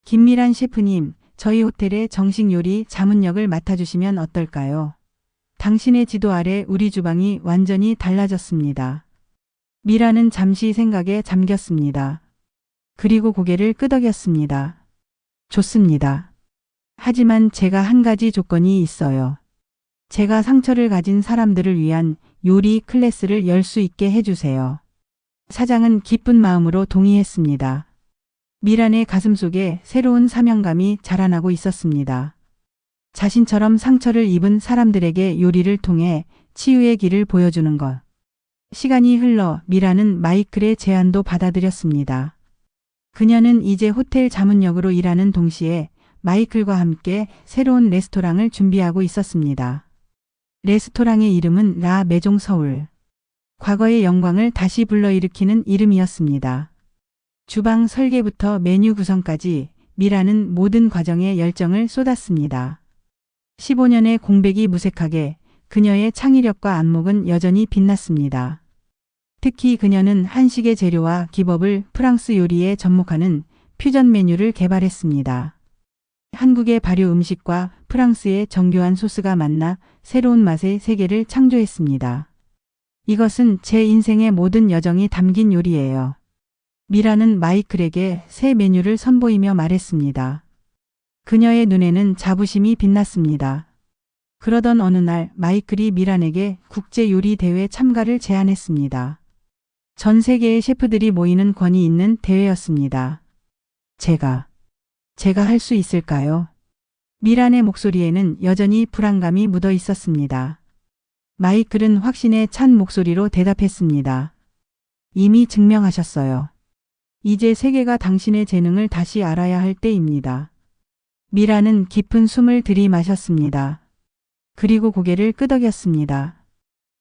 김미란 셰프님, 저희 호텔의 정식 요리 자문역을 맡아주시면 어떨까요? 당신의 지도 아래 우리 주방이 완전히 달라졌습니다. 미란은 잠시 생각에 잠겼습니다. 그리고 고개를 끄덕였습니다. 좋습니다. 하지만 제가 한 가지 조건이 있어요. 제가 상처를 가진 사람들을 위한 요리 클래스를 열 수 있게 해주세요. 사장은 기쁜 마음으로 동의했습니다. 미란의 가슴속에 새로운 사명감이 자라나고 있었습니다. 자신처럼 상처를 입은 사람들에게 요리를 통해 치유의 길을 보여주는 것. 시간이 흘러 미란은 마이클의 제안도 받아들였습니다. 그녀는 이제 호텔 자문역으로 일하는 동시에 마이클과 함께 새로운 레스토랑을 준비하고 있었습니다. 레스토랑의 이름은 라 메종 서울. 과거의 영광을 다시 불러일으키는 이름이었습니다. 주방 설계부터 메뉴 구성까지 미라는 모든 과정에 열정을 쏟았습니다. 15년의 공백이 무색하게 그녀의 창의력과 안목은 여전히 빛났습니다. 특히 그녀는 한식의 재료와 기법을 프랑스 요리에 접목하는 퓨전 메뉴를 개발했습니다. 한국의 발효 음식과 프랑스의 정교한 소스가 만나 새로운 맛의 세계를 창조했습니다. 이것은 제 인생의 모든 여정이 담긴 요리예요. 미라는 마이클에게 새 메뉴를 선보이며 말했습니다. 그녀의 눈에는 자부심이 빛났습니다. 그러던 어느 날 마이클이 미란에게 국제 요리 대회 참가를 제안했습니다. 전 세계의 셰프들이 모이는 권위 있는 대회였습니다. 제가 할 수 있을까요? 미란의 목소리에는 여전히 불안감이 묻어 있었습니다. 마이클은 확신에 찬 목소리로 대답했습니다. 이미 증명하셨어요. 이제 세계가 당신의 재능을 다시 알아야 할 때입니다. 미라는 깊은 숨을 들이마셨습니다. 그리고 고개를 끄덕였습니다.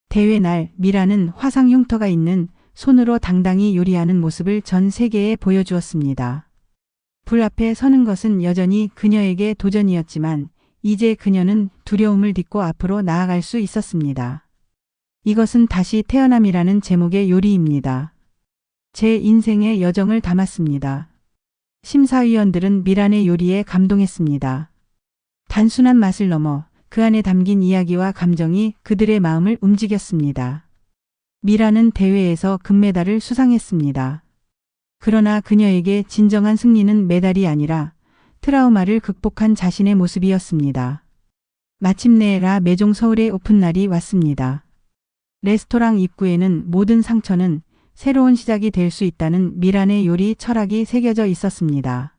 대회 날 미라는 화상 흉터가 있는 손으로 당당히 요리하는 모습을 전 세계에 보여주었습니다. 불 앞에 서는 것은 여전히 그녀에게 도전이었지만 이제 그녀는 두려움을 딛고 앞으로 나아갈 수 있었습니다. 이것은 다시 태어남이라는 제목의 요리입니다. 제 인생의 여정을 담았습니다. 심사위원들은 미란의 요리에 감동했습니다. 단순한 맛을 넘어 그 안에 담긴 이야기와 감정이 그들의 마음을 움직였습니다. 미란은 대회에서 금메달을 수상했습니다. 그러나 그녀에게 진정한 승리는 메달이 아니라 트라우마를 극복한 자신의 모습이었습니다. 마침내 라 메종 서울의 오픈날이 왔습니다. 레스토랑 입구에는 모든 상처는 새로운 시작이 될 수 있다는 미란의 요리 철학이 새겨져 있었습니다.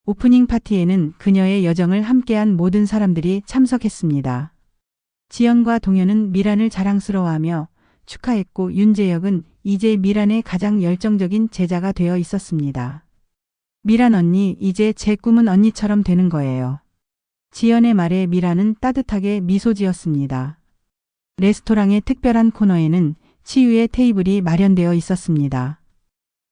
오프닝 파티에는 그녀의 여정을 함께한 모든 사람들이 참석했습니다. 지연과 동현은 미란을 자랑스러워하며 축하했고 윤재혁은 이제 미란의 가장 열정적인 제자가 되어 있었습니다. 미란 언니, 이제 제 꿈은 언니처럼 되는 거예요. 지연의 말에 미란은 따뜻하게 미소 지었습니다. 레스토랑의 특별한 코너에는 치유의 테이블이 마련되어 있었습니다.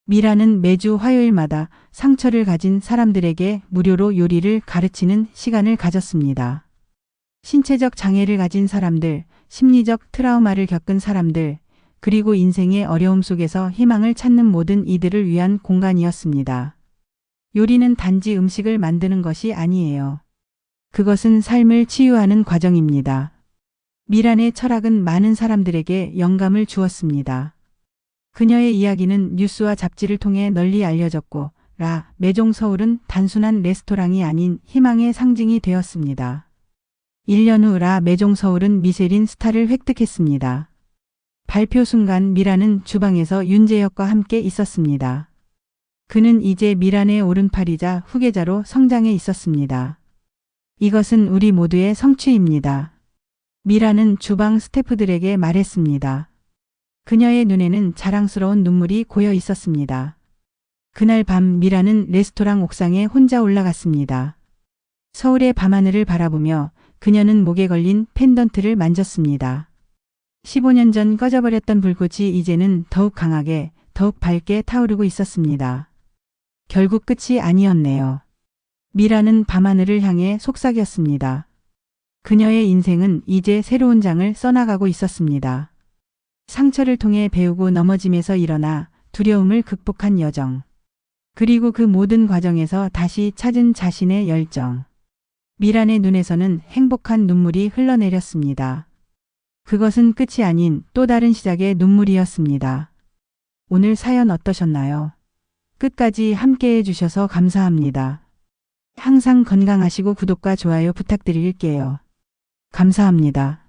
미라는 매주 화요일마다 상처를 가진 사람들에게 무료로 요리를 가르치는 시간을 가졌습니다. 신체적 장애를 가진 사람들, 심리적 트라우마를 겪은 사람들, 그리고 인생의 어려움 속에서 희망을 찾는 모든 이들을 위한 공간이었습니다. 요리는 단지 음식을 만드는 것이 아니에요. 그것은 삶을 치유하는 과정입니다. 미란의 철학은 많은 사람들에게 영감을 주었습니다. 그녀의 이야기는 뉴스와 잡지를 통해 널리 알려졌고, 라 메종 서울은 단순한 레스토랑이 아닌 희망의 상징이 되었습니다. 1년 후 라 메종 서울은 미쉐린 스타를 획득했습니다. 발표 순간 미란은 주방에서 윤재혁과 함께 있었습니다. 그는 이제 미란의 오른팔이자 후계자로 성장해 있었습니다. 이것은 우리 모두의 성취입니다. 미라는 주방 스태프들에게 말했습니다. 그녀의 눈에는 자랑스러운 눈물이 고여 있었습니다. 그날 밤 미라는 레스토랑 옥상에 혼자 올라갔습니다. 서울의 밤하늘을 바라보며 그녀는 목에 걸린 펜던트를 만졌습니다. 15년 전 꺼져버렸던 불꽃이 이제는 더욱 강하게, 더욱 밝게 타오르고 있었습니다. 결국 끝이 아니었네요. 미라는 밤하늘을 향해 속삭였습니다. 그녀의 인생은 이제 새로운 장을 써나가고 있었습니다. 상처를 통해 배우고 넘어짐에서 일어나 두려움을 극복한 여정. 그리고 그 모든 과정에서 다시 찾은 자신의 열정. 미란의 눈에서는 행복한 눈물이 흘러내렸습니다. 그것은 끝이 아닌 또 다른 시작의 눈물이었습니다. 오늘 사연 어떠셨나요? 끝까지 함께해 주셔서 감사합니다. 항상 건강하시고 구독과 좋아요 부탁드릴게요. 감사합니다.